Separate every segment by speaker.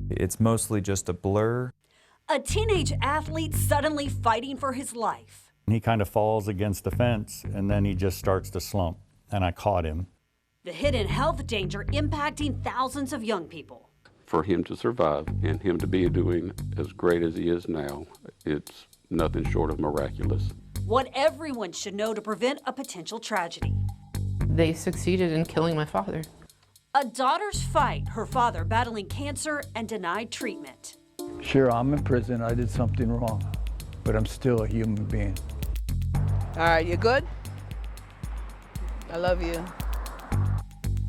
Speaker 1: It's mostly just a blur.
Speaker 2: A teenage athlete suddenly fighting for his life.
Speaker 3: He kind of falls against the fence, and then he just starts to slump, and I caught him.
Speaker 2: The hidden health danger impacting thousands of young people.
Speaker 4: For him to survive and him to be doing as great as he is now, it's nothing short of miraculous.
Speaker 2: What everyone should know to prevent a potential tragedy.
Speaker 5: They succeeded in killing my father.
Speaker 2: A daughter's fight, her father battling cancer and denied treatment.
Speaker 6: Sure, I'm in prison, I did something wrong, but I'm still a human being.
Speaker 7: All right, you good? I love you.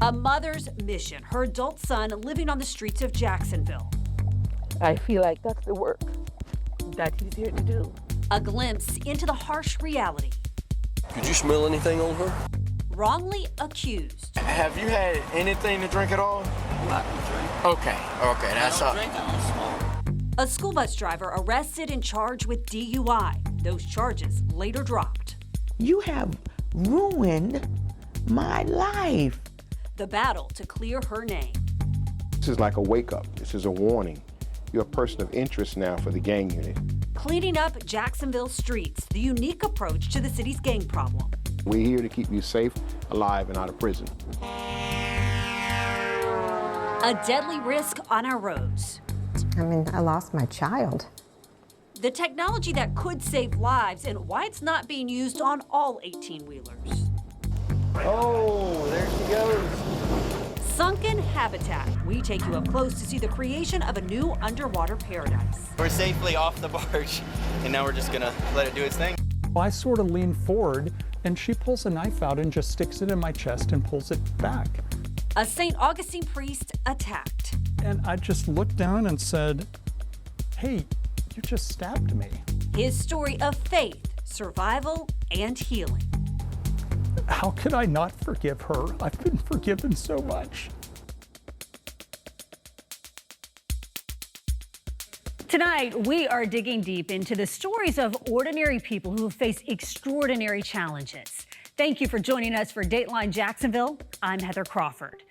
Speaker 2: A mother's mission, her adult son living on the streets of Jacksonville.
Speaker 7: I feel like that's the work that he's here to do.
Speaker 2: A glimpse into the harsh reality.
Speaker 8: Could you smell anything on her?
Speaker 2: Wrongly accused.
Speaker 8: Have you had anything to drink at all? Not to drink. Okay, that's all.
Speaker 2: A school bus driver arrested and charged with DUI. Those charges later dropped.
Speaker 9: You have ruined my life.
Speaker 2: The battle to clear her name.
Speaker 10: This is like a wake-up. This is a warning. You're a person of interest now for the gang unit.
Speaker 2: Cleaning up Jacksonville streets, the unique approach to the city's gang problem.
Speaker 10: We're here to keep you safe, alive, and out of prison.
Speaker 2: A deadly risk on our roads.
Speaker 11: I lost my child.
Speaker 2: The technology that could save lives and why it's not being used on all 18-wheelers.
Speaker 8: Oh, there she goes.
Speaker 2: Sunken habitat. We take you up close to see the creation of a new underwater paradise.
Speaker 12: We're safely off the barge, and now we're just gonna let it do its thing.
Speaker 13: I sort of lean forward, and she pulls a knife out and just sticks it in my chest and pulls it back.
Speaker 2: A St. Augustine priest attacked.
Speaker 13: And I just looked down and said, "Hey, you just stabbed me."
Speaker 2: His story of faith, survival, and healing.
Speaker 13: How could I not forgive her? I've been forgiven so much.
Speaker 2: Tonight, we are digging deep into the stories of ordinary people who have faced extraordinary challenges. Thank you for joining us for Dateline Jacksonville. I'm Heather Crawford.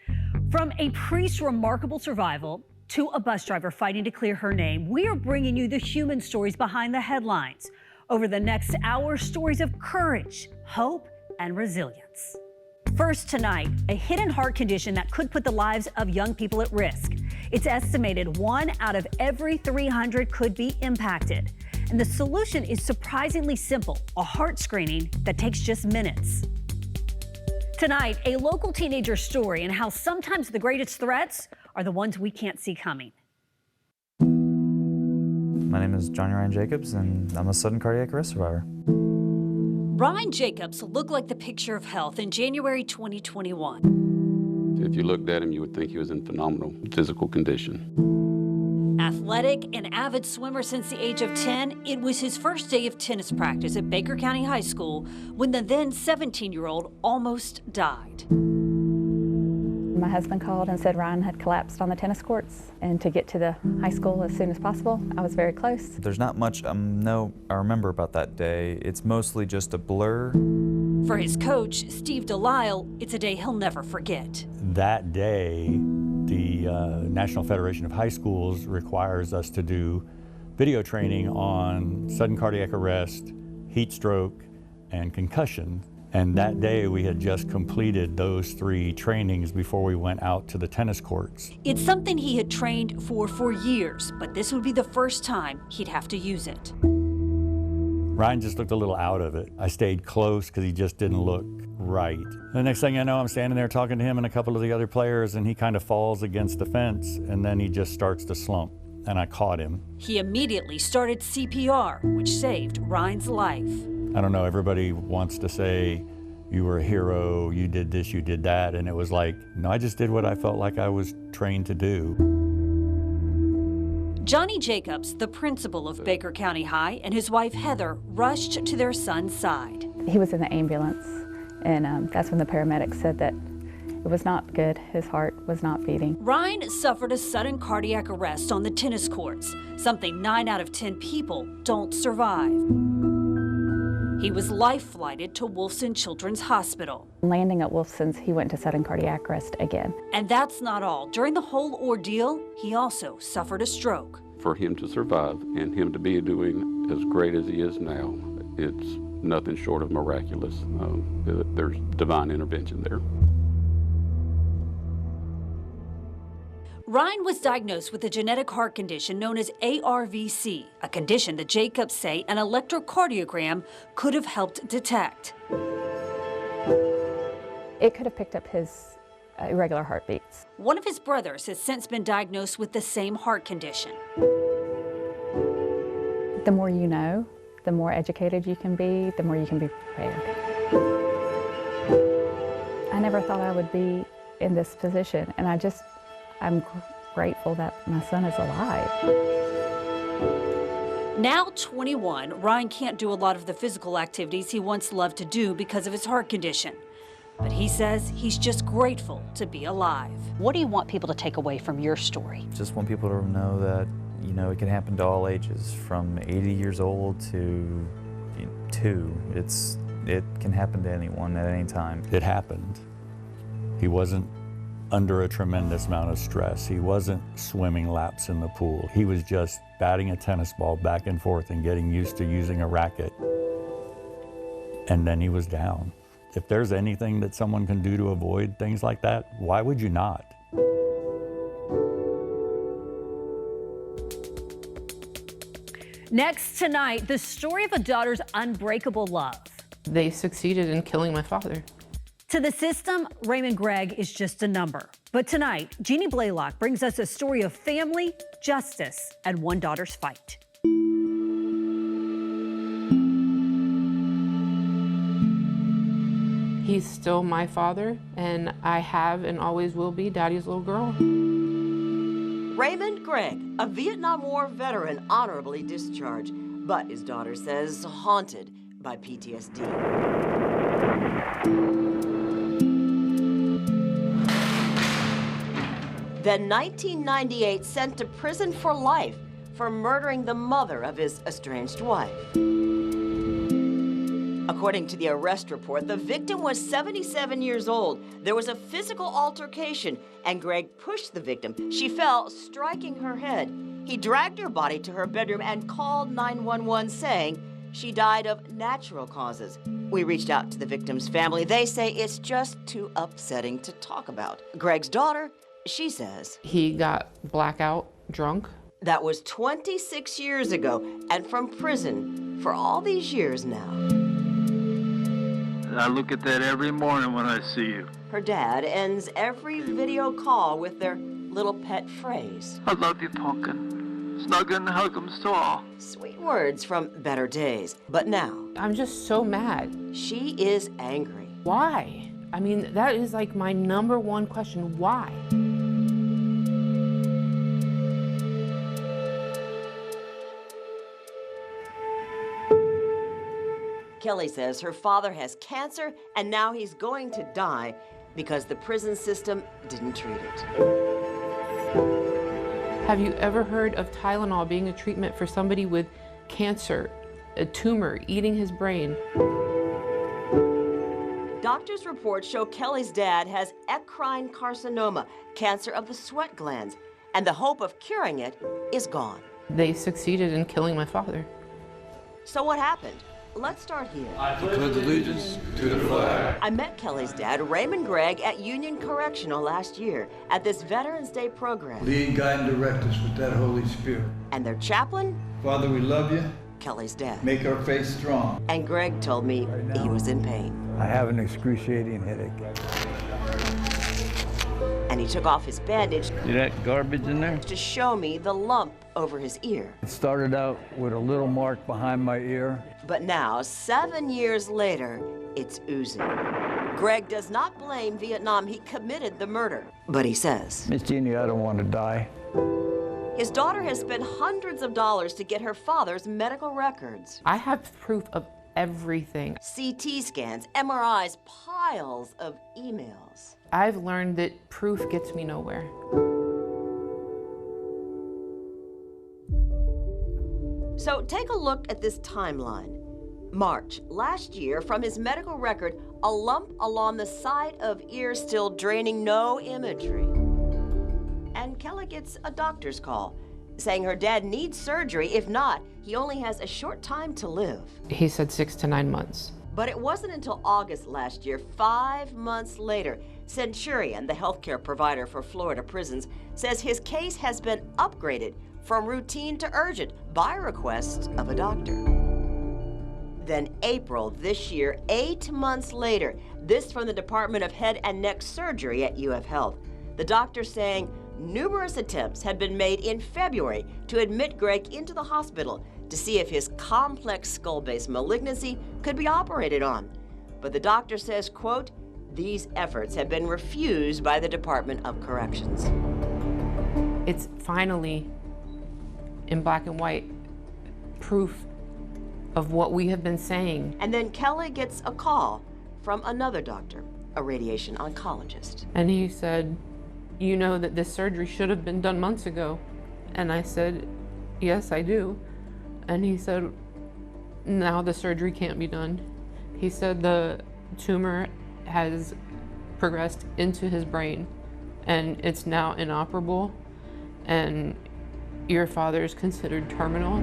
Speaker 2: From a priest's remarkable survival to a bus driver fighting to clear her name, we are bringing you the human stories behind the headlines. Over the next hour, stories of courage, hope, and resilience. First tonight, a hidden heart condition that could put the lives of young people at risk. It's estimated 1 out of every 300 could be impacted. And the solution is surprisingly simple, a heart screening that takes just minutes. Tonight, a local teenager's story and how sometimes the greatest threats are the ones we can't see coming.
Speaker 1: My name is Johnny Ryan Jacobs, and I'm a sudden cardiac arrest survivor.
Speaker 2: Ryan Jacobs looked like the picture of health in January 2021.
Speaker 4: If you looked at him, you would think he was in phenomenal physical condition.
Speaker 2: Athletic and avid swimmer since the age of 10, it was his first day of tennis practice at Baker County High School when the then 17-year-old almost died.
Speaker 14: My husband called and said Ryan had collapsed on the tennis courts, and to get to the high school as soon as possible. I was very close.
Speaker 1: There's not much I remember about that day. It's mostly just a blur.
Speaker 2: For his coach, Steve Delisle, it's a day he'll never forget.
Speaker 3: That day, the National Federation of High Schools requires us to do video training on sudden cardiac arrest, heat stroke, and concussion. And that day we had just completed those 3 trainings before we went out to the tennis courts.
Speaker 2: It's something he had trained for years, but this would be the first time he'd have to use it.
Speaker 3: Ryan just looked a little out of it. I stayed close because he just didn't look right. The next thing I know, I'm standing there talking to him and a couple of the other players, and he kind of falls against the fence, and then he just starts to slump, and I caught him.
Speaker 2: He immediately started CPR, which saved Ryan's life.
Speaker 3: I don't know, everybody wants to say, you were a hero, you did this, you did that, and it was like, no, I just did what I felt like I was trained to do.
Speaker 2: Johnny Jacobs, the principal of Baker County High, and his wife Heather rushed to their son's side.
Speaker 14: He was in the ambulance, and that's when the paramedics said that it was not good. His heart was not beating.
Speaker 2: Ryan suffered a sudden cardiac arrest on the tennis courts, something 9 out of 10 people don't survive. He was life-flighted to Wolfson Children's Hospital.
Speaker 14: Landing at Wolfson's, he went to sudden cardiac arrest again.
Speaker 2: And that's not all. During the whole ordeal, he also suffered a stroke.
Speaker 4: For him to survive and him to be doing as great as he is now, it's nothing short of miraculous. There's divine intervention there.
Speaker 2: Ryan was diagnosed with a genetic heart condition known as ARVC, a condition that Jacobs say an electrocardiogram could have helped detect.
Speaker 14: It could have picked up his irregular heartbeats.
Speaker 2: One of his brothers has since been diagnosed with the same heart condition.
Speaker 14: The more you know, the more educated you can be, the more you can be prepared. I never thought I would be in this position, and I'm grateful that my son is alive.
Speaker 2: Now 21, Ryan can't do a lot of the physical activities he once loved to do because of his heart condition. But he says he's just grateful to be alive. What do you want people to take away from your story?
Speaker 1: Just want people to know that, you know, it can happen to all ages, from 80 years old to 2. It can happen to anyone at any time.
Speaker 3: It happened. He wasn't under a tremendous amount of stress. He wasn't swimming laps in the pool. He was just batting a tennis ball back and forth and getting used to using a racket. And then he was down. If there's anything that someone can do to avoid things like that, why would you not?
Speaker 2: Next tonight, the story of a daughter's unbreakable love.
Speaker 5: They succeeded in killing my father.
Speaker 2: To the system, Raymond Gregg is just a number. But tonight, Jeannie Blaylock brings us a story of family, justice, and one daughter's fight.
Speaker 5: He's still my father, and I have and always will be Daddy's little girl.
Speaker 15: Raymond Gregg, a Vietnam War veteran, honorably discharged, but his daughter says haunted by PTSD. Then 1998 sent to prison for life for murdering the mother of his estranged wife. According to the arrest report, the victim was 77 years old. There was a physical altercation, and Gregg pushed the victim. She fell, striking her head. He dragged her body to her bedroom and called 911, saying she died of natural causes. We reached out to the victim's family. They say it's just too upsetting to talk about. Gregg's daughter, she says
Speaker 5: he got blackout drunk.
Speaker 15: That was 26 years ago, and from prison for all these years now.
Speaker 16: I look at that every morning when I see you.
Speaker 15: Her dad ends every video call with their little pet phrase.
Speaker 16: I love you, Pumpkin. Snug and hug 'em so.
Speaker 15: Sweet words from better days. But now,
Speaker 5: I'm just so mad.
Speaker 15: She is angry.
Speaker 5: Why? I mean, that is like my #1 question. Why?
Speaker 15: Kelly says her father has cancer and now he's going to die because the prison system didn't treat it.
Speaker 5: Have you ever heard of Tylenol being a treatment for somebody with cancer, a tumor eating his brain?
Speaker 15: Doctors' reports show Kelly's dad has eccrine carcinoma, cancer of the sweat glands, and the hope of curing it is gone.
Speaker 5: They succeeded in killing my father.
Speaker 15: So what happened? Let's start here.
Speaker 16: I pledge allegiance to the flag.
Speaker 15: I met Kelly's dad, Raymond Gregg, at Union Correctional last year at this Veterans Day program.
Speaker 16: Lead, guide, and direct us with that Holy Spirit.
Speaker 15: And their chaplain?
Speaker 16: Father, we love you.
Speaker 15: Kelly's dad.
Speaker 16: Make our faith strong.
Speaker 15: And Gregg told me he was in pain.
Speaker 6: I have an excruciating headache.
Speaker 15: And he took off his bandage.
Speaker 16: See that garbage in there?
Speaker 15: To show me the lump over his ear.
Speaker 6: It started out with a little mark behind my ear.
Speaker 15: But now, 7 years later, it's oozing. Gregg does not blame Vietnam. He committed the murder. But he says,
Speaker 6: Miss Jeannie, I don't want to die.
Speaker 15: His daughter has spent hundreds of dollars to get her father's medical records.
Speaker 5: I have proof of everything.
Speaker 15: CT scans, MRIs, piles of emails.
Speaker 5: I've learned that proof gets me nowhere.
Speaker 15: So take a look at this timeline. March, last year, from his medical record, a lump along the side of ear still draining, no imagery. And Kelly gets a doctor's call, saying her dad needs surgery. If not, he only has a short time to live.
Speaker 5: He said 6 to 9 months.
Speaker 15: But it wasn't until August last year, 5 months later, Centurion, the healthcare provider for Florida prisons, says his case has been upgraded from routine to urgent by request of a doctor. Then April this year, 8 months later, this from the Department of Head and Neck Surgery at UF Health. The doctor saying numerous attempts had been made in February to admit Greg into the hospital to see if his complex skull-base malignancy could be operated on. But the doctor says, quote, these efforts have been refused by the Department of Corrections.
Speaker 5: It's finally, in black and white, proof of what we have been saying.
Speaker 15: And then Kelly gets a call from another doctor, a radiation oncologist.
Speaker 5: And he said, you know that this surgery should have been done months ago. And I said, yes, I do. And he said, now the surgery can't be done. He said the tumor has progressed into his brain and it's now inoperable and your father is considered terminal.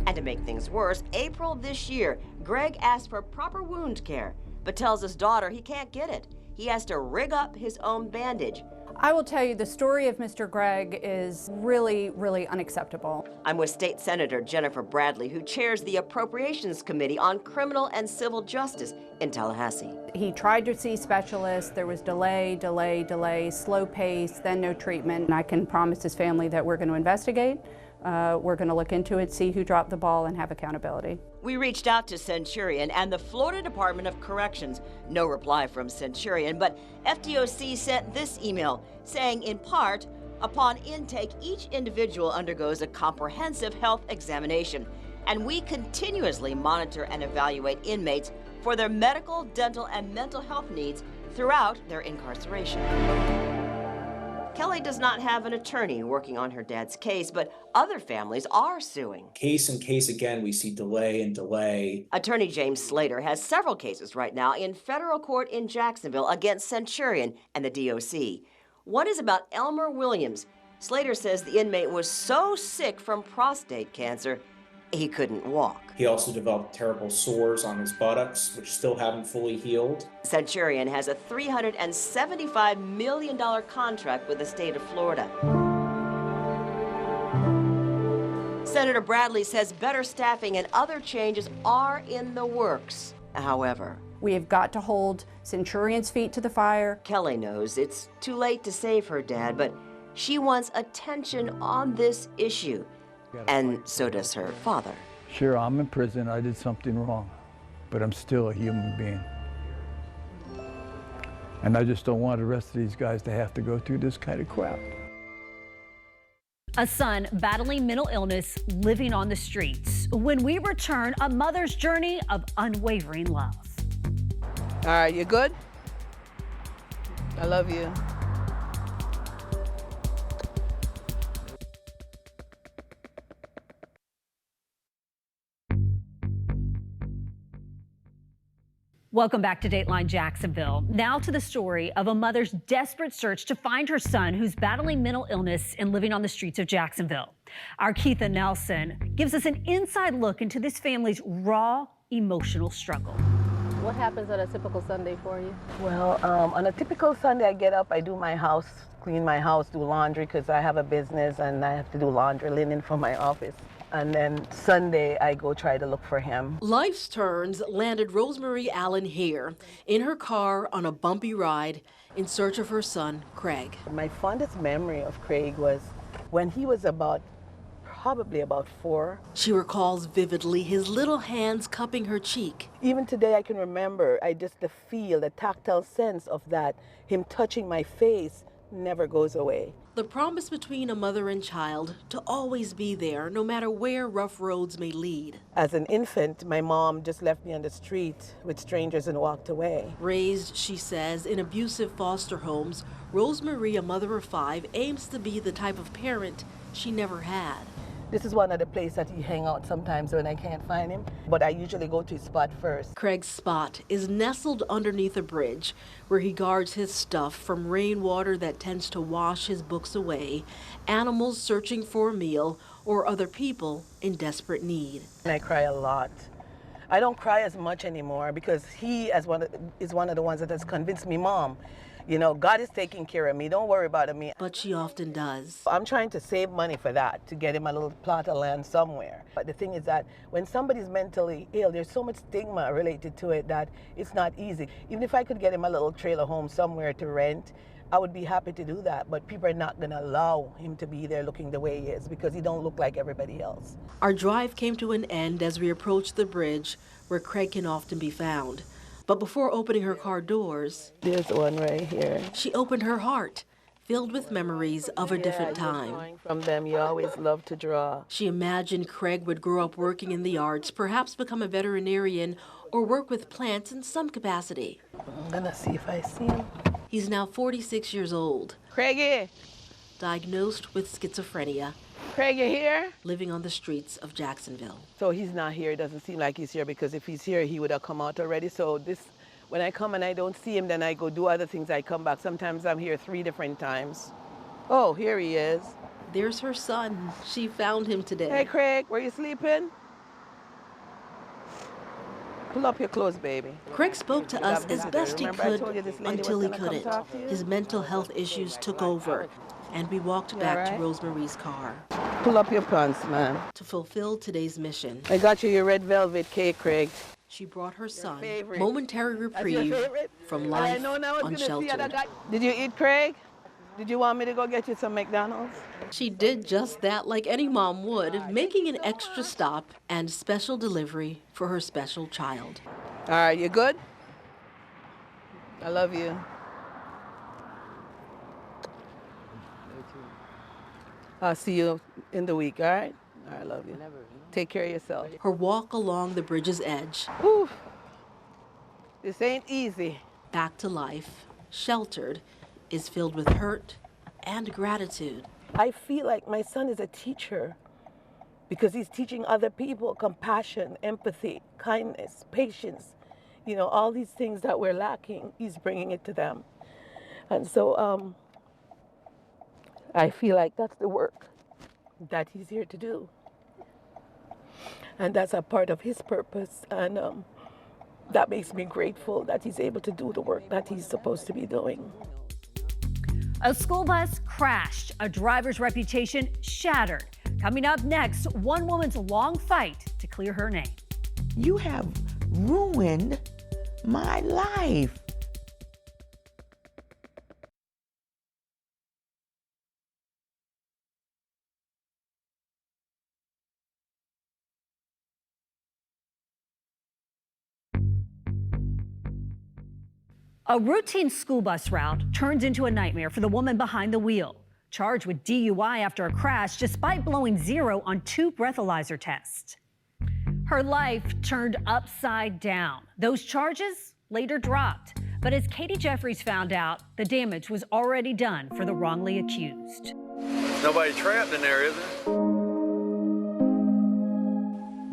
Speaker 15: And to make things worse, April this year, Greg asked for proper wound care, but tells his daughter he can't get it. He has to rig up his own bandage.
Speaker 17: I will tell you, the story of Mr. Gregg is really, really unacceptable.
Speaker 15: I'm with State Senator Jennifer Bradley, who chairs the Appropriations Committee on Criminal and Civil Justice in Tallahassee.
Speaker 17: He tried to see specialists. There was delay, slow pace, then no treatment. And I can promise his family that we're going to investigate. We're going to look into it, see who dropped the ball, and have accountability.
Speaker 15: We reached out to Centurion and the Florida Department of Corrections. No reply from Centurion, but FDOC sent this email saying, in part, upon intake, each individual undergoes a comprehensive health examination, and we continuously monitor and evaluate inmates for their medical, dental, and mental health needs throughout their incarceration. Kelly does not have an attorney working on her dad's case, but other families are suing.
Speaker 18: Case and case again, we see delay and delay.
Speaker 15: Attorney James Slater has several cases right now in federal court in Jacksonville against Centurion and the DOC. One is about Elmer Williams. Slater says the inmate was so sick from prostate cancer, he couldn't walk.
Speaker 18: He also developed terrible sores on his buttocks, which still haven't fully healed.
Speaker 15: Centurion has a $375 million contract with the state of Florida. Senator Bradley says better staffing and other changes are in the works. However,
Speaker 17: we have got to hold Centurion's feet to the fire.
Speaker 15: Kelly knows it's too late to save her dad, but she wants attention on this issue. And so does her father.
Speaker 6: Sure, I'm in prison. I did something wrong, but I'm still a human being. And I just don't want the rest of these guys to have to go through this kind of crap.
Speaker 2: A son battling mental illness, living on the streets. When we return, a mother's journey of unwavering love.
Speaker 7: All right, you good? I love you.
Speaker 2: Welcome back to Dateline Jacksonville. Now to the story of a mother's desperate search to find her son who's battling mental illness and living on the streets of Jacksonville. Our Keitha Nelson gives us an inside look into this family's raw, emotional struggle.
Speaker 19: What happens on a typical Sunday for you?
Speaker 20: Well, on a typical Sunday, I get up, I do my house, clean my house, do laundry because I have a business and I have to do laundry, linen for my office. And then Sunday, I go try to look for him.
Speaker 21: Life's turns landed Rosemary Allen here in her car on a bumpy ride in search of her son, Craig.
Speaker 20: My fondest memory of Craig was when he was probably about 4.
Speaker 21: She recalls vividly his little hands cupping her cheek.
Speaker 20: Even today, I can remember, the tactile sense of that, him touching my face never goes away.
Speaker 21: The promise between a mother and child to always be there, no matter where rough roads may lead.
Speaker 20: As an infant, my mom just left me on the street with strangers and walked away.
Speaker 21: Raised, she says, in abusive foster homes, Rosemary, a mother of 5, aims to be the type of parent she never had.
Speaker 20: This is one of the places that he hang out sometimes when I can't find him, but I usually go to his spot first.
Speaker 21: Craig's spot is nestled underneath a bridge where he guards his stuff from rainwater that tends to wash his books away, animals searching for a meal, or other people in desperate need.
Speaker 20: And I cry a lot. I don't cry as much anymore because he is one of the ones that has convinced me, Mom, you know, God is taking care of me. Don't worry about me.
Speaker 21: But she often does.
Speaker 20: I'm trying to save money for that, to get him a little plot of land somewhere. But the thing is that when somebody's mentally ill, there's so much stigma related to it that it's not easy. Even if I could get him a little trailer home somewhere to rent, I would be happy to do that. But people are not going to allow him to be there looking the way he is because he don't look like everybody else.
Speaker 21: Our drive came to an end as we approached the bridge where Craig can often be found. But before opening her car doors,
Speaker 20: there's one right here.
Speaker 21: She opened her heart, filled with memories of a different time.
Speaker 20: Drawing from them, you always love to draw.
Speaker 21: She imagined Craig would grow up working in the arts, perhaps become a veterinarian, or work with plants in some capacity.
Speaker 20: I'm gonna see if I see him.
Speaker 21: He's now 46 years old.
Speaker 20: Craigie!
Speaker 21: Diagnosed with schizophrenia.
Speaker 20: Craig, you here?
Speaker 21: Living on the streets of Jacksonville.
Speaker 20: So he's not here. It doesn't seem like he's here because if he's here, he would have come out already. So when I come and I don't see him, then I go do other things. I come back. Sometimes I'm here 3 different times. Oh, here he is.
Speaker 21: There's her son. She found him today.
Speaker 20: Hey, Craig, were you sleeping? Pull up your clothes, baby.
Speaker 21: Craig spoke to us as best he could until he couldn't. His mental health issues took over, and we walked back to Rosemarie's car.
Speaker 20: Pull up your pants, man.
Speaker 21: To fulfill today's mission.
Speaker 20: I got you your red velvet cake, Craig.
Speaker 21: She brought her son momentary reprieve from life unsheltered.
Speaker 20: Did you eat, Craig? Did you want me to go get you some McDonald's?
Speaker 21: She did just that like any mom would, making an extra stop and special delivery for her special child.
Speaker 20: All right, you good? I love you. I'll see you in the week, all right? I love you. Take care of yourself.
Speaker 21: Her walk along the bridge's edge.
Speaker 20: Whew. This ain't easy.
Speaker 21: Back to life, sheltered, is filled with hurt and gratitude.
Speaker 20: I feel like my son is a teacher because he's teaching other people compassion, empathy, kindness, patience. You know, all these things that we're lacking, he's bringing it to them. And so I feel like that's the work that he's here to do. And that's a part of his purpose. And that makes me grateful that he's able to do the work that he's supposed to be doing.
Speaker 2: A school bus crashed, a driver's reputation shattered. Coming up next, one woman's long fight to clear her name.
Speaker 9: You have ruined my life.
Speaker 2: A routine school bus route turns into a nightmare for the woman behind the wheel, charged with DUI after a crash despite blowing 0 on 2 breathalyzer tests. Her life turned upside down. Those charges later dropped. But as Katie Jeffries found out, the damage was already done for the wrongly accused.
Speaker 8: Nobody trapped in there, is there?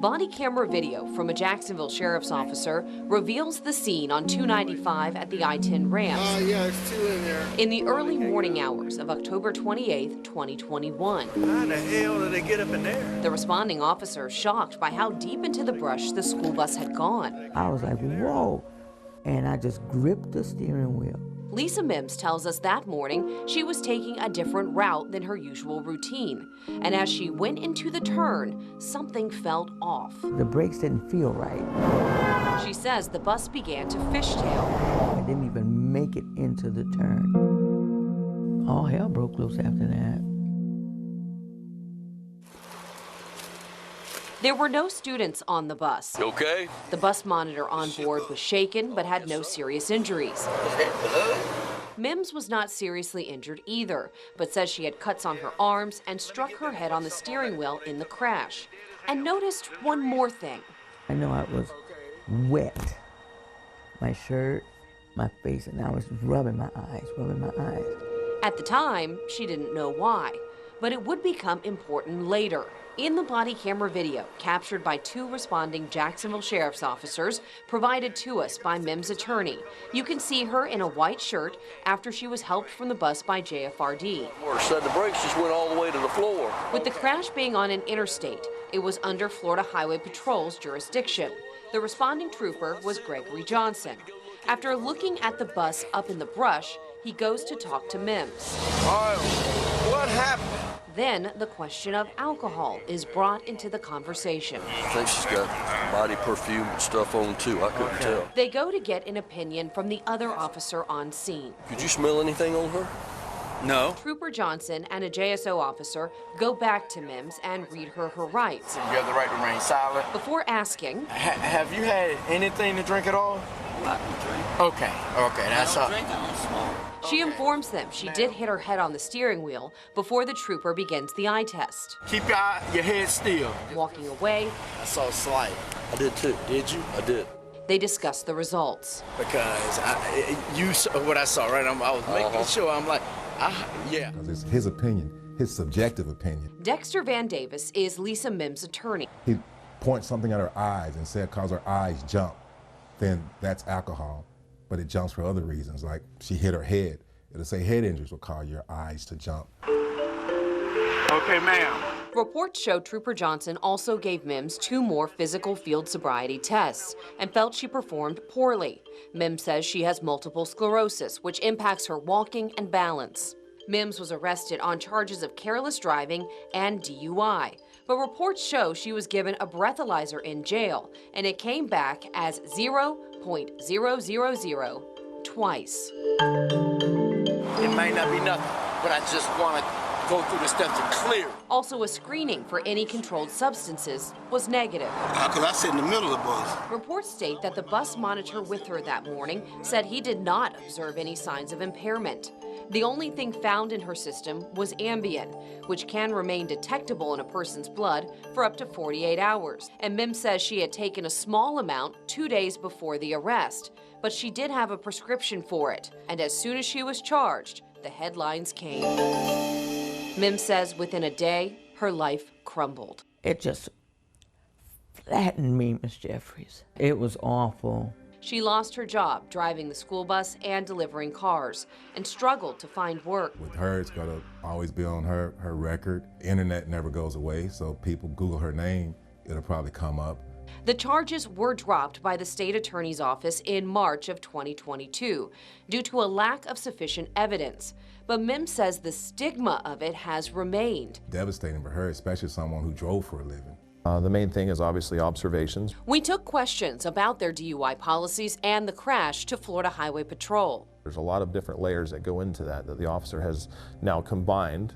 Speaker 22: Body camera video from a Jacksonville sheriff's officer reveals the scene on 295 at the I-10 ramp.
Speaker 8: Yeah, there's 2 in there.
Speaker 22: In the early morning hours of October 28, 2021.
Speaker 8: How the hell did they get up in there?
Speaker 22: The responding officer shocked by how deep into the brush the school bus had gone.
Speaker 9: I was like, whoa, and I just gripped the steering wheel.
Speaker 22: Lisa Mims tells us that morning she was taking a different route than her usual routine. And as she went into the turn, something felt off.
Speaker 9: The brakes didn't feel right.
Speaker 22: She says the bus began to fishtail.
Speaker 9: I didn't even make it into the turn. All hell broke loose after that.
Speaker 22: There were no students on the bus.
Speaker 8: Okay.
Speaker 22: The bus monitor on board was shaken but had no serious injuries. Mims was not seriously injured either, but says she had cuts on her arms and struck her head on the steering wheel in the crash. And noticed one more thing.
Speaker 9: I know I was wet. My shirt, my face, and I was rubbing my eyes.
Speaker 22: At the time, she didn't know why, but it would become important later. In the body camera video, captured by 2 responding Jacksonville sheriff's officers, provided to us by Mim's attorney, you can see her in a white shirt after she was helped from the bus by JFRD.
Speaker 10: Said the brakes just went all the way to the floor.
Speaker 22: With the crash being on an interstate, it was under Florida Highway Patrol's jurisdiction. The responding trooper was Gregory Johnson. After looking at the bus up in the brush, he goes to talk to Mims.
Speaker 10: What happened?
Speaker 22: Then the question of alcohol is brought into the conversation.
Speaker 10: I think she's got body perfume and stuff on too. I couldn't tell.
Speaker 22: They go to get an opinion from the other officer on scene.
Speaker 10: Could you smell anything on her? No.
Speaker 22: Trooper Johnson and a JSO officer go back to Mims and read her rights.
Speaker 8: You have the right to remain silent.
Speaker 22: Before asking,
Speaker 8: have you had anything to drink at all?
Speaker 10: Not to drink.
Speaker 8: Okay, that's all.
Speaker 22: She informs them she did hit her head on the steering wheel before the trooper begins the eye test.
Speaker 8: Keep your head still.
Speaker 22: Walking away,
Speaker 8: I saw a slide.
Speaker 10: I did too.
Speaker 8: Did you?
Speaker 10: I did.
Speaker 22: they discuss the results.
Speaker 8: Because you saw what I saw, right? I was making sure. I'm like, yeah.
Speaker 11: It's his opinion, his subjective opinion.
Speaker 22: Dexter Van Davis is Lisa Mims' attorney.
Speaker 11: He points something at her eyes and said, cause her eyes jump, then that's alcohol. But it jumps for other reasons, like she hit her head. It'll say head injuries will cause your eyes to jump.
Speaker 8: Okay, ma'am.
Speaker 22: Reports show Trooper Johnson also gave Mims 2 more physical field sobriety tests and felt she performed poorly. Mims says she has multiple sclerosis, which impacts her walking and balance. Mims was arrested on charges of careless driving and DUI, but reports show she was given a breathalyzer in jail, and it came back as 0.000 twice.
Speaker 8: It might not be nothing, but I just want to go through the steps to clear.
Speaker 22: Also, a screening for any controlled substances was negative.
Speaker 8: Because I sit in the middle of the bus.
Speaker 22: Reports state that the bus monitor with her that morning said he did not observe any signs of impairment. The only thing found in her system was Ambien, which can remain detectable in a person's blood for up to 48 hours. And Mims says she had taken a small amount 2 days before the arrest, but she did have a prescription for it. And as soon as she was charged, the headlines came. Mims says within a day, her life crumbled.
Speaker 9: It just flattened me, Miss Jeffries. It was awful.
Speaker 22: She lost her job driving the school bus and delivering cars and struggled to find work.
Speaker 11: With her, it's got to always be on her record. Internet never goes away, so people Google her name, it'll probably come up.
Speaker 22: The charges were dropped by the state attorney's office in March of 2022 due to a lack of sufficient evidence. But Mims says the stigma of it has remained.
Speaker 11: Devastating for her, especially someone who drove for a living.
Speaker 23: The main thing is obviously observations.
Speaker 22: We took questions about their DUI policies and the crash to Florida Highway Patrol.
Speaker 23: There's a lot of different layers that go into that the officer has now combined,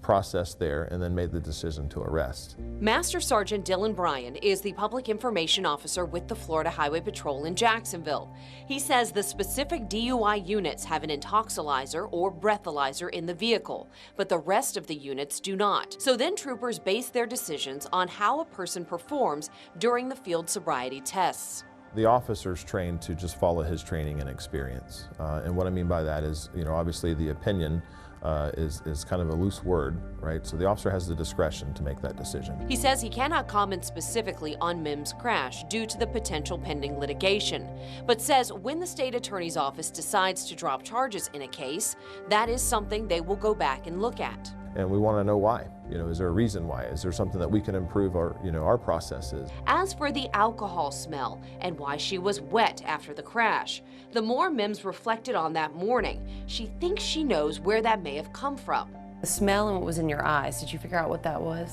Speaker 23: processed there, and then made the decision to arrest.
Speaker 22: Master Sergeant Dylan Bryan is the public information officer with the Florida Highway Patrol in Jacksonville. He says the specific DUI units have an intoxilizer or breathalyzer in the vehicle, but the rest of the units do not. So then troopers base their decisions on how a person performs during the field sobriety tests.
Speaker 23: The officer's trained to just follow his training and experience. And what I mean by that is, obviously the opinion is kind of a loose word, right? So the officer has the discretion to make that decision.
Speaker 22: He says he cannot comment specifically on Mims' crash due to the potential pending litigation, but says when the state attorney's office decides to drop charges in a case, that is something they will go back and look at.
Speaker 23: And we want to know why. Is there a reason why? Is there something that we can improve our processes?
Speaker 22: As for the alcohol smell and why she was wet after the crash, the more Mims reflected on that morning, she thinks she knows where that may have come from.
Speaker 24: The smell and what was in your eyes, did you figure out what that was?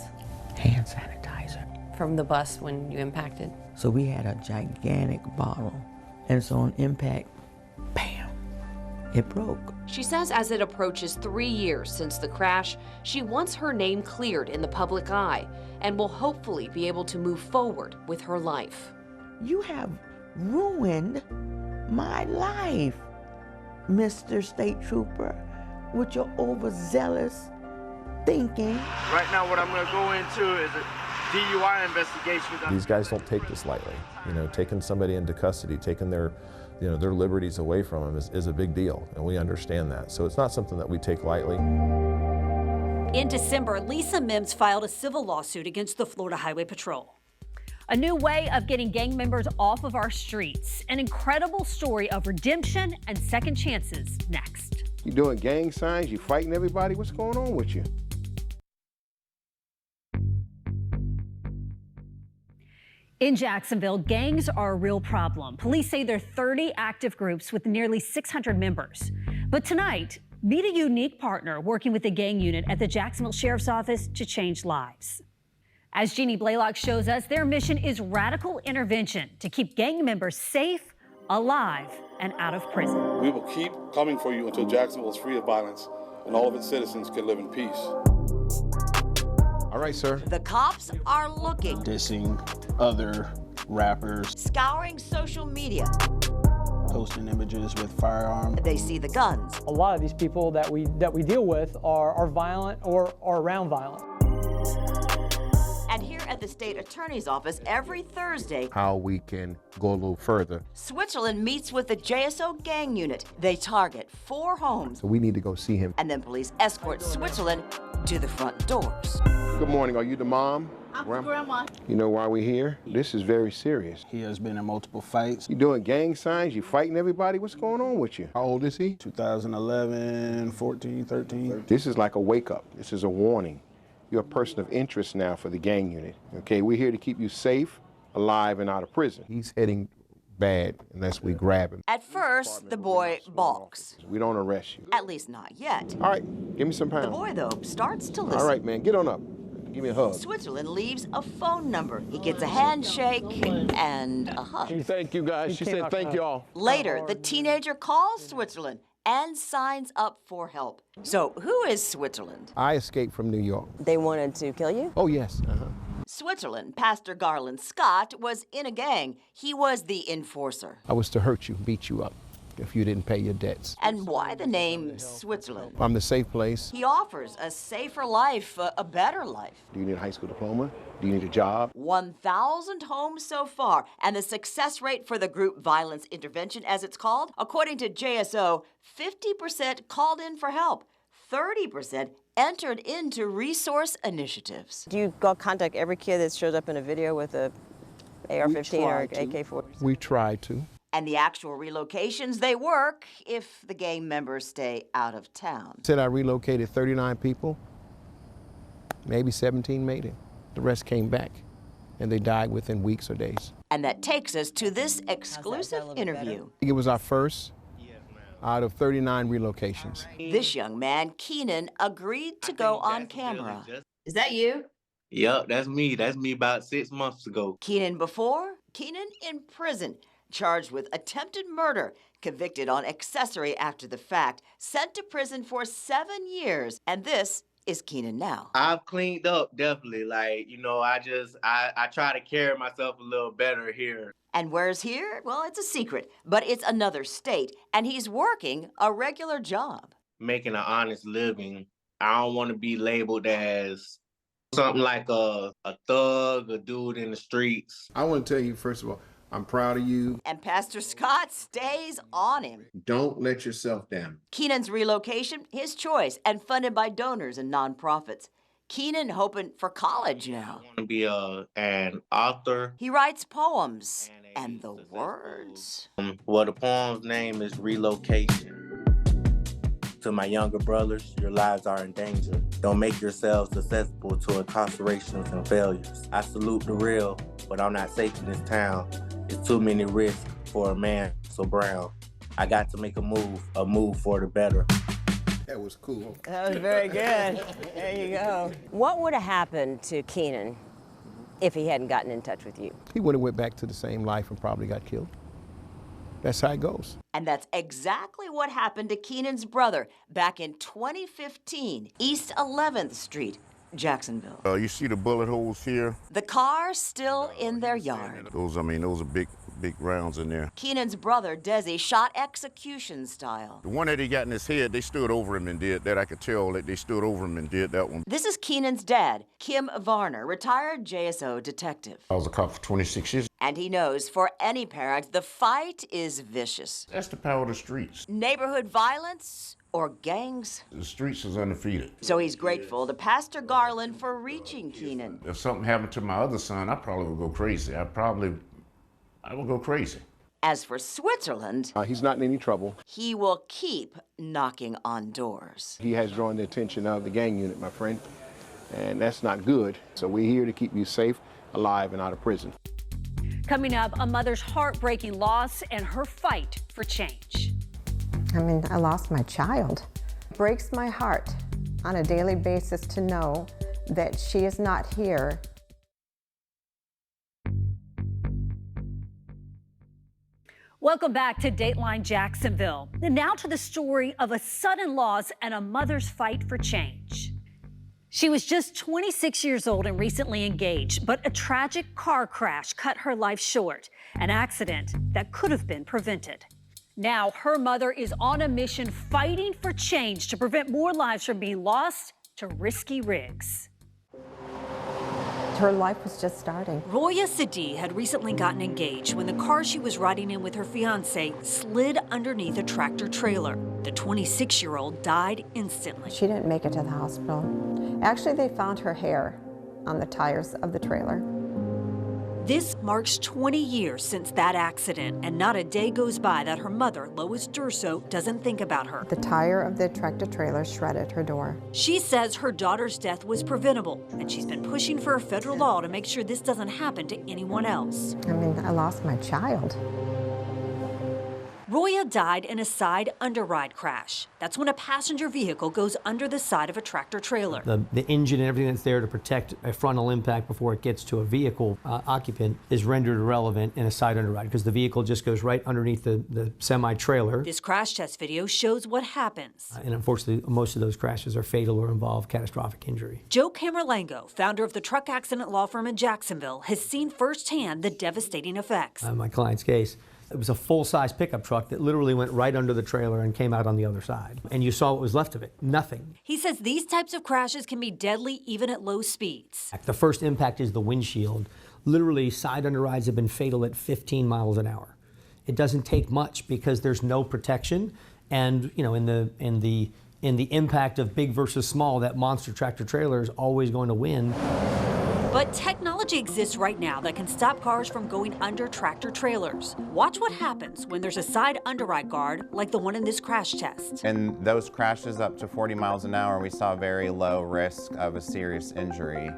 Speaker 9: Hand sanitizer.
Speaker 24: From the bus when you impacted?
Speaker 9: So we had a gigantic bottle, and so on impact, bam, it broke.
Speaker 22: She says as it approaches 3 years since the crash, she wants her name cleared in the public eye and will hopefully be able to move forward with her life.
Speaker 9: You have ruined my life, Mr. State Trooper, with your overzealous thinking.
Speaker 8: Right now what I'm going to go into is a DUI investigation.
Speaker 23: These guys don't take this lightly. Taking somebody into custody, taking their liberties away from them is a big deal, and we understand that. So it's not something that we take lightly.
Speaker 2: In December, Lisa Mims filed a civil lawsuit against the Florida Highway Patrol. A new way of getting gang members off of our streets. An incredible story of redemption and second chances next.
Speaker 4: You doing gang signs? You fighting everybody? What's going on with you?
Speaker 2: In Jacksonville, gangs are a real problem. Police say there are 30 active groups with nearly 600 members. But tonight, meet a unique partner working with the gang unit at the Jacksonville Sheriff's Office to change lives. As Jeannie Blaylock shows us, their mission is radical intervention to keep gang members safe, alive, and out of prison.
Speaker 12: We will keep coming for you until Jacksonville is free of violence and all of its citizens can live in peace.
Speaker 4: All right, sir.
Speaker 15: The cops are looking.
Speaker 13: Dissing other rappers.
Speaker 15: Scouring social media.
Speaker 13: Posting images with firearms.
Speaker 15: They see the guns.
Speaker 14: A lot of these people that we deal with are violent or around violent.
Speaker 15: And here at the state attorney's office every Thursday,
Speaker 4: How we can go a little further.
Speaker 15: Switzerland meets with the JSO gang unit. They target 4 homes.
Speaker 4: So we need to go see him.
Speaker 15: And then police escort Switzerland to the front doors.
Speaker 4: Good morning. Are you the mom?
Speaker 25: I'm Grandma.
Speaker 4: You know why we're here? This is very serious.
Speaker 13: He has been in multiple fights.
Speaker 4: You doing gang signs? You fighting everybody? What's going on with you? How old is he?
Speaker 13: 2011, 14, 13.
Speaker 4: This is like a wake up. This is a warning. You're a person of interest now for the gang unit. Okay, we're here to keep you safe, alive, and out of prison. He's heading bad unless we grab him.
Speaker 15: At first, the boy balks.
Speaker 4: We don't arrest you.
Speaker 15: At least not yet.
Speaker 4: All right, give me some pounds.
Speaker 15: The boy, though, starts to listen.
Speaker 4: All right, man, get on up. Give me a hug.
Speaker 15: Switzerland leaves a phone number. He gets a handshake and a hug.
Speaker 4: Thank you, guys. She said thank y'all.
Speaker 15: Later, the teenager calls Switzerland and signs up for help. So, who is Switzerland?
Speaker 4: I escaped from New York.
Speaker 15: They wanted to kill you?
Speaker 4: Oh, yes.
Speaker 15: Switzerland, Pastor Garland Scott, was in a gang. He was the enforcer.
Speaker 4: I was to hurt you, beat you up if you didn't pay your debts.
Speaker 15: And why the name Switzerland?
Speaker 4: I'm the safe place.
Speaker 15: He offers a safer life, a better life.
Speaker 4: Do you need a high school diploma? Do you need a job?
Speaker 15: 1,000 homes so far, and the success rate for the group violence intervention, as it's called, according to JSO, 50% called in for help, 30% entered into resource initiatives.
Speaker 26: Do you go contact every kid that shows up in a video with a AR-15 or AK-47?
Speaker 4: We try to.
Speaker 15: And the actual relocations, they work if the gang members stay out of town.
Speaker 4: Said I relocated 39 people, maybe 17 made it. The rest came back, and they died within weeks or days.
Speaker 15: And that takes us to this exclusive interview.
Speaker 4: It was our first out of 39 relocations.
Speaker 15: This young man, Keenan, agreed to go on camera. Is that you?
Speaker 27: Yup, that's me. That's me about 6 months ago.
Speaker 15: Keenan before, Keenan in prison, charged with attempted murder, convicted on accessory after the fact, sent to prison for 7 years, and this is Keenan now.
Speaker 27: I've cleaned up, definitely. Like, you know, I try to carry myself a little better here.
Speaker 15: And where's here? Well, it's a secret, but it's another state, and he's working a regular job.
Speaker 27: Making an honest living. I don't want to be labeled as something like a thug, a dude in the streets.
Speaker 4: I want to tell you, first of all, I'm proud of you.
Speaker 15: And Pastor Scott stays on him.
Speaker 4: Don't let yourself down.
Speaker 15: Keenan's relocation, his choice, and funded by donors and nonprofits. Keenan hoping for college now.
Speaker 27: I want to be an author.
Speaker 15: He writes poems, and the words?
Speaker 27: Well, the poem's name is Relocation. To my younger brothers, your lives are in danger. Don't make yourselves susceptible to incarcerations and failures. I salute the real, but I'm not safe in this town. It's too many risks for a man so brown. I got to make a move for the better.
Speaker 4: That was cool.
Speaker 26: That was very good. There you go. What would have happened to Keenan if he hadn't gotten in touch with you?
Speaker 4: He would have went back to the same life and probably got killed. That's how it goes.
Speaker 15: And that's exactly what happened to Keenan's brother back in 2015, East 11th Street, Jacksonville.
Speaker 28: You see the bullet holes here?
Speaker 15: The car still in their yard.
Speaker 28: Those are big rounds in there.
Speaker 15: Keenan's brother, Desi, shot execution style.
Speaker 28: The one that he got in his head, they stood over him and did that. I could tell that they stood over him and did that one.
Speaker 15: This is Keenan's dad, Kim Varner, retired JSO detective.
Speaker 28: I was a cop for 26 years.
Speaker 15: And he knows for any parent, the fight is vicious.
Speaker 28: That's the power of the streets.
Speaker 15: Neighborhood violence or gangs?
Speaker 28: The streets is undefeated.
Speaker 15: So he's grateful to Pastor Garland for reaching Keenan.
Speaker 28: If something happened to my other son, I probably would go crazy. I would go crazy.
Speaker 15: As for Switzerland,
Speaker 4: He's not in any trouble.
Speaker 15: he will keep knocking on doors.
Speaker 4: He has drawn the attention of the gang unit, my friend, and that's not good. So we're here to keep you safe, alive, and out of prison.
Speaker 2: Coming up, a mother's heartbreaking loss and her fight for change.
Speaker 1: I lost my child. It breaks my heart on a daily basis to know that she is not here.
Speaker 2: Welcome back to Dateline Jacksonville. And now to the story of a sudden loss and a mother's fight for change. She was just 26 years old and recently engaged, but a tragic car crash cut her life short, an accident that could have been prevented. Now her mother is on a mission fighting for change to prevent more lives from being lost to risky rigs.
Speaker 1: Her life was just starting.
Speaker 2: Roya Sadi had recently gotten engaged when the car she was riding in with her fiance slid underneath a tractor trailer. The 26-year-old died instantly.
Speaker 1: She didn't make it to the hospital. Actually, they found her hair on the tires of the trailer.
Speaker 2: This marks 20 years since that accident, and not a day goes by that her mother, Lois Durso, doesn't think about her.
Speaker 1: The tire of the tractor trailer shredded her door.
Speaker 2: She says her daughter's death was preventable, and she's been pushing for a federal law to make sure this doesn't happen to anyone else.
Speaker 1: I lost my child.
Speaker 2: Roya died in a side underride crash. That's when a passenger vehicle goes under the side of a tractor trailer.
Speaker 3: The engine and everything that's there to protect a frontal impact before it gets to a vehicle occupant is rendered irrelevant in a side underride because the vehicle just goes right underneath the semi-trailer.
Speaker 2: This crash test video shows what happens.
Speaker 3: And unfortunately, most of those crashes are fatal or involve catastrophic injury.
Speaker 2: Joe Camerlango, founder of the truck accident law firm in Jacksonville, has seen firsthand the devastating effects.
Speaker 3: In my client's case, it was a full-size pickup truck that literally went right under the trailer and came out on the other side. And you saw what was left of it, nothing.
Speaker 2: He says these types of crashes can be deadly even at low speeds.
Speaker 3: The first impact is the windshield. Literally, side underrides have been fatal at 15 miles an hour. It doesn't take much because there's no protection. And in the impact of big versus small, that monster tractor trailer is always going to win.
Speaker 2: But technology exists right now that can stop cars from going under tractor trailers. Watch what happens when there's a side underride guard like the one in this crash test.
Speaker 5: In those crashes up to 40 miles an hour, we saw very low risk of a serious injury.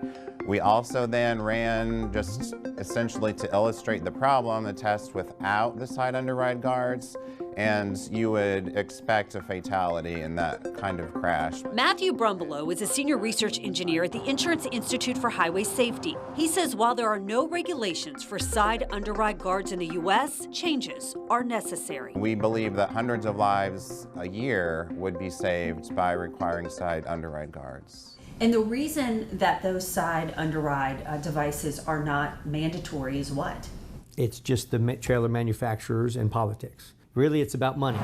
Speaker 5: We also then ran, just essentially to illustrate the problem, a test without the side underride guards, and you would expect a fatality in that kind of crash.
Speaker 2: Matthew Brumbelow is a senior research engineer at the Insurance Institute for Highway Safety. He says while there are no regulations for side underride guards in the U.S., changes are necessary.
Speaker 5: We believe that hundreds of lives a year would be saved by requiring side underride guards.
Speaker 2: And the reason that those side underride devices are not mandatory is what?
Speaker 3: It's just the trailer manufacturers and politics. Really, it's about money.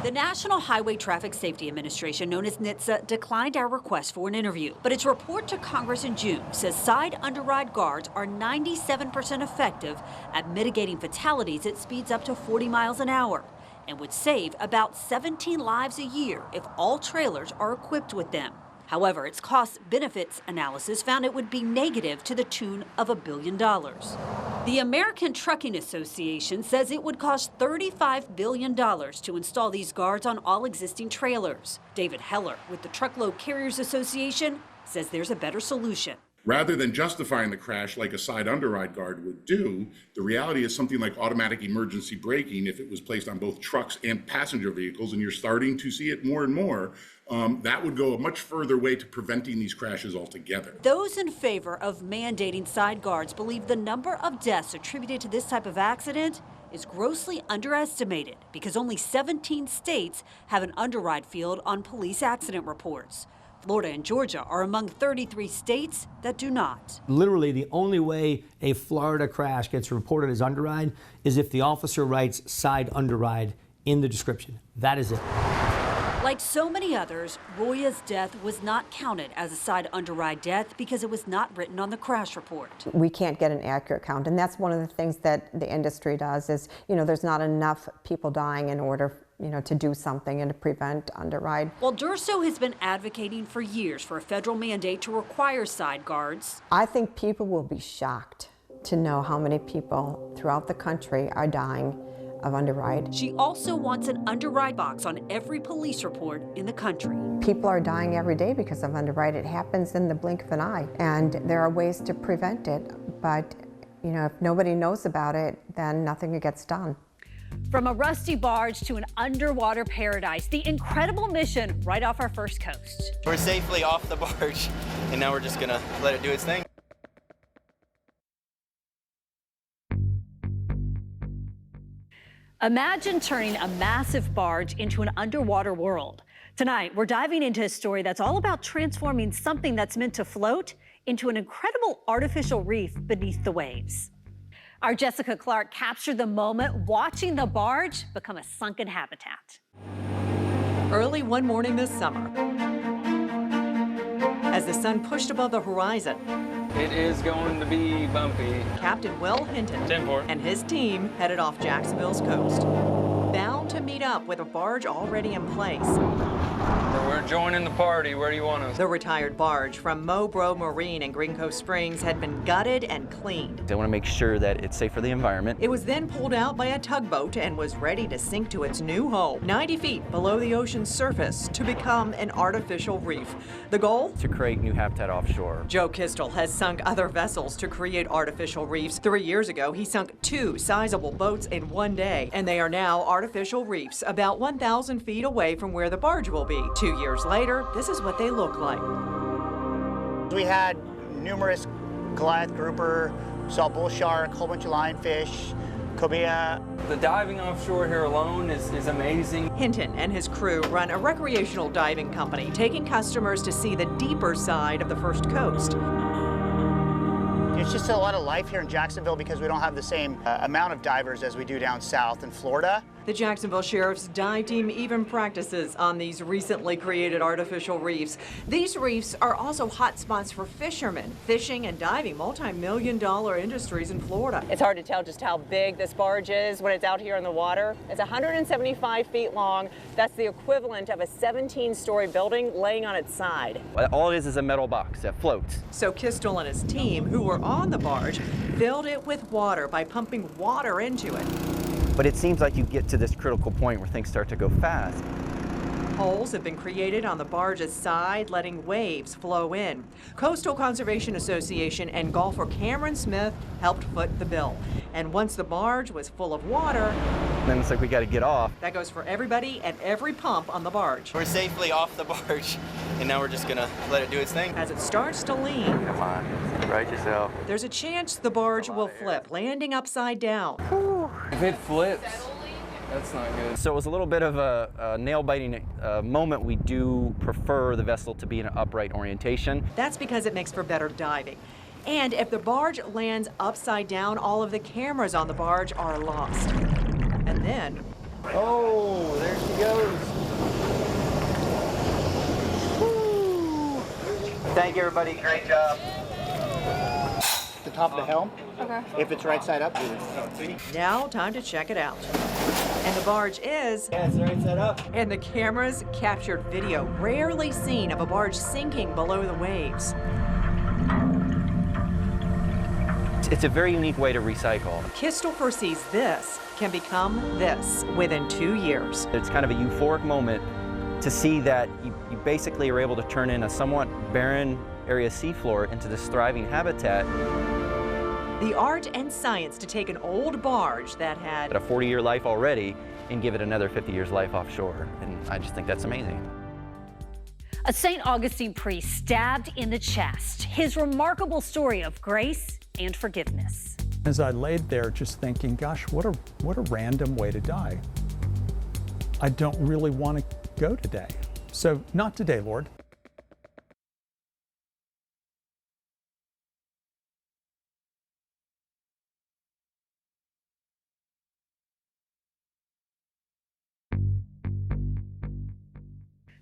Speaker 2: The National Highway Traffic Safety Administration, known as NHTSA, declined our request for an interview. But its report to Congress in June says side underride guards are 97% effective at mitigating fatalities at speeds up to 40 miles an hour and would save about 17 lives a year if all trailers are equipped with them. However, its cost-benefits analysis found it would be negative to the tune of $1 billion. The American Trucking Association says it would cost $35 billion to install these guards on all existing trailers. David Heller with the Truckload Carriers Association says there's a better solution.
Speaker 6: Rather than justifying the crash like a side underride guard would do, the reality is something like automatic emergency braking, if it was placed on both trucks and passenger vehicles, and you're starting to see it more and more, that would go a much further way to preventing these crashes altogether.
Speaker 2: Those in favor of mandating side guards believe the number of deaths attributed to this type of accident is grossly underestimated because only 17 states have an underride field on police accident reports. Florida and Georgia are among 33 states that do not.
Speaker 3: Literally, the only way a Florida crash gets reported as underride is if the officer writes side underride in the description. That is it.
Speaker 2: Like so many others, Roya's death was not counted as a side underride death because it was not written on the crash report.
Speaker 1: We can't get an accurate count, and that's one of the things that the industry does is, there's not enough people dying in order to do something and to prevent underride.
Speaker 2: Well, Durso has been advocating for years for a federal mandate to require side guards.
Speaker 1: I think people will be shocked to know how many people throughout the country are dying of underride.
Speaker 2: She also wants an underride box on every police report in the country.
Speaker 1: People are dying every day because of underride. It happens in the blink of an eye, and there are ways to prevent it, but if nobody knows about it, then nothing gets done.
Speaker 2: From a rusty barge to an underwater paradise, the incredible mission right off our first coast.
Speaker 7: We're safely off the barge, and now we're just gonna let it do its thing.
Speaker 2: Imagine turning a massive barge into an underwater world. Tonight, we're diving into a story that's all about transforming something that's meant to float into an incredible artificial reef beneath the waves. Our Jessica Clark captured the moment watching the barge become a sunken habitat.
Speaker 15: Early one morning this summer, as the sun pushed above the horizon,
Speaker 16: it is going to be bumpy.
Speaker 15: Captain Will Hinton and his team headed off Jacksonville's coast, bound to meet up with a barge already in place.
Speaker 16: We're joining the party. Where do you want us?
Speaker 15: The retired barge from Mobro Marine in Green Cove Springs had been gutted and cleaned.
Speaker 7: They want to make sure that it's safe for the environment.
Speaker 15: It was then pulled out by a tugboat and was ready to sink to its new home, 90 feet below the ocean's surface, to become an artificial reef. The goal?
Speaker 7: To create new habitat offshore.
Speaker 15: Joe Kistel has sunk other vessels to create artificial reefs. 3 years ago, he sunk 2 sizable boats in one day, and they are now artificial reefs about 1,000 feet away from where the barge will be. 2 years later, this is what they look like.
Speaker 17: We had numerous Goliath grouper, saw bull shark, a whole bunch of lionfish, cobia.
Speaker 16: The diving offshore here alone is amazing.
Speaker 15: Hinton and his crew run a recreational diving company, taking customers to see the deeper side of the First Coast.
Speaker 17: It's just a lot of life here in Jacksonville because we don't have the same amount of divers as we do down south in Florida.
Speaker 15: The Jacksonville Sheriff's dive team even practices on these recently created artificial reefs. These reefs are also hot spots for fishermen, fishing and diving, multi-million-dollar industries in Florida.
Speaker 18: It's hard to tell just how big this barge is when it's out here in the water. It's 175 feet long. That's the equivalent of a 17-story building laying on its side.
Speaker 7: All it is a metal box that floats.
Speaker 15: So Kistel and his team, who were on the barge, filled it with water by pumping water into it.
Speaker 7: But it seems like you get to this critical point where things start to go fast.
Speaker 15: Holes have been created on the barge's side, letting waves flow in. Coastal Conservation Association and golfer Cameron Smith helped foot the bill. And once the barge was full of water,
Speaker 7: then it's like we got to get off.
Speaker 15: That goes for everybody and every pump on the barge.
Speaker 7: We're safely off the barge, and now we're just going to let it do its thing.
Speaker 15: As it starts to lean,
Speaker 7: come on, right yourself.
Speaker 15: There's a chance the barge will flip, landing upside down.
Speaker 16: If it flips, that's not good.
Speaker 7: So it was a little bit of a nail-biting moment. We do prefer the vessel to be in an upright orientation.
Speaker 15: That's because it makes for better diving. And if the barge lands upside down, all of the cameras on the barge are lost. And then...
Speaker 16: oh, there she goes.
Speaker 17: Woo. Thank you, everybody. Great job. The top of the helm.
Speaker 18: Okay.
Speaker 17: If it's right side up, do it.
Speaker 15: Now, time to check it out. And the barge is...
Speaker 17: yeah, it's right side up.
Speaker 15: And the cameras captured video rarely seen of a barge sinking below the waves.
Speaker 7: It's a very unique way to recycle.
Speaker 15: Kistel foresees this can become this within 2 years.
Speaker 7: It's kind of a euphoric moment to see that you basically are able to turn in a somewhat barren area seafloor into this thriving habitat.
Speaker 15: The art and science to take an old barge that had
Speaker 7: a 40-year life already and give it another 50 years life offshore. And I just think that's amazing.
Speaker 2: A St. Augustine priest stabbed in the chest. His remarkable story of grace and forgiveness.
Speaker 19: As I laid there just thinking, gosh, what a random way to die. I don't really want to go today. So not today, Lord.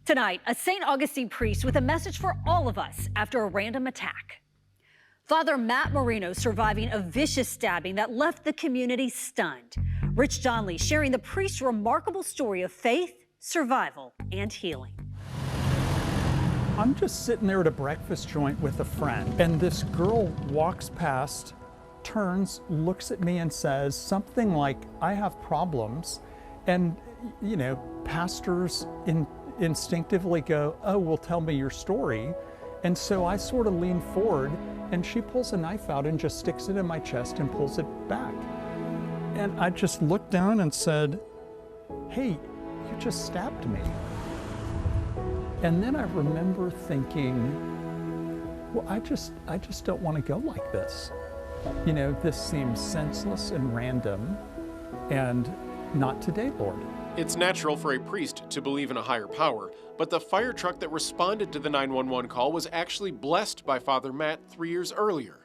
Speaker 2: Tonight, a St. Augustine priest with a message for all of us after a random attack. Father Matt Marino surviving a vicious stabbing that left the community stunned. Rich Johnley sharing the priest's remarkable story of faith, survival, and healing.
Speaker 19: I'm just sitting there at a breakfast joint with a friend, and this girl walks past, turns, looks at me and says something like, "I have problems." And, you know, pastors instinctively go, "Oh, well, tell me your story." And so I sort of lean forward, and she pulls a knife out and just sticks it in my chest and pulls it back. And I just looked down and said, "Hey, you just stabbed me." And then I remember thinking, well, I just don't want to go like this. You know, this seems senseless and random, and not today, Lord.
Speaker 9: It's natural for a priest to believe in a higher power, but the fire truck that responded to the 911 call was actually blessed by Father Matt 3 years earlier.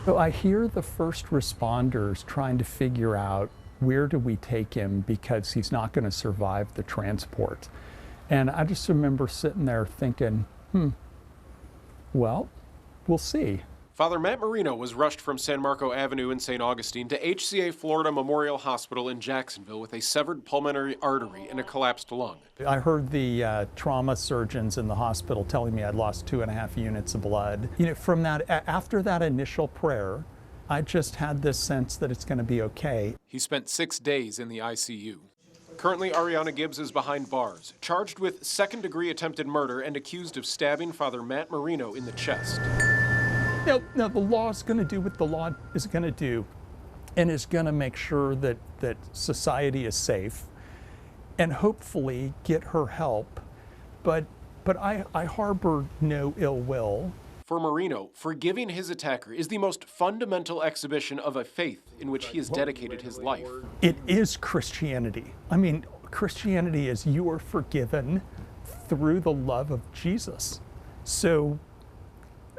Speaker 19: So I hear the first responders trying to figure out, where do we take him because he's not going to survive the transport. And I just remember sitting there thinking, well, we'll see.
Speaker 9: Father Matt Marino was rushed from San Marco Avenue in St. Augustine to HCA Florida Memorial Hospital in Jacksonville with a severed pulmonary artery and a collapsed lung.
Speaker 19: I heard the trauma surgeons in the hospital telling me I'd lost 2.5 units of blood. You know, from that, after that initial prayer, I just had this sense that it's going to be okay.
Speaker 9: He spent 6 days in the ICU. Currently, Ariana Gibbs is behind bars, charged with second-degree attempted murder and accused of stabbing Father Matt Marino in the chest.
Speaker 19: Now, the law is going to do what the law is going to do, and is going to make sure that society is safe, and hopefully get her help. But I harbor no ill will.
Speaker 9: For Marino, forgiving his attacker is the most fundamental exhibition of a faith in which he has dedicated his life.
Speaker 19: It is Christianity. I mean, Christianity is you are forgiven through the love of Jesus. So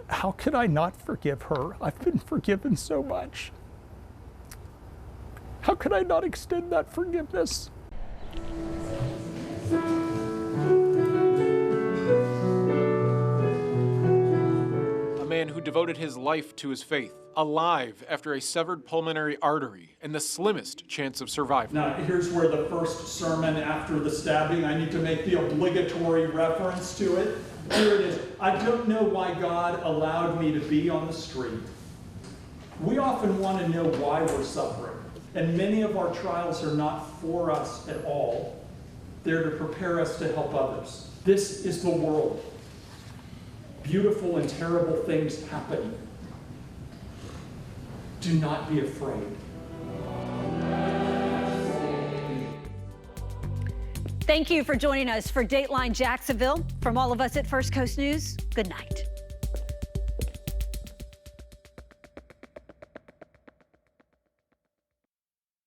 Speaker 19: how could I not forgive her? I've been forgiven so much. How could I not extend that forgiveness?
Speaker 9: A man who devoted his life to his faith, alive after a severed pulmonary artery and the slimmest chance of survival.
Speaker 19: Now, here's where the first sermon after the stabbing, I need to make the obligatory reference to it. Here it is. I don't know why God allowed me to be on the street. We often want to know why we're suffering. And many of our trials are not for us at all. They're to prepare us to help others. This is the world. Beautiful and terrible things happen. Do not be afraid.
Speaker 2: Thank you for joining us for Dateline Jacksonville. From all of us at First Coast News, good night.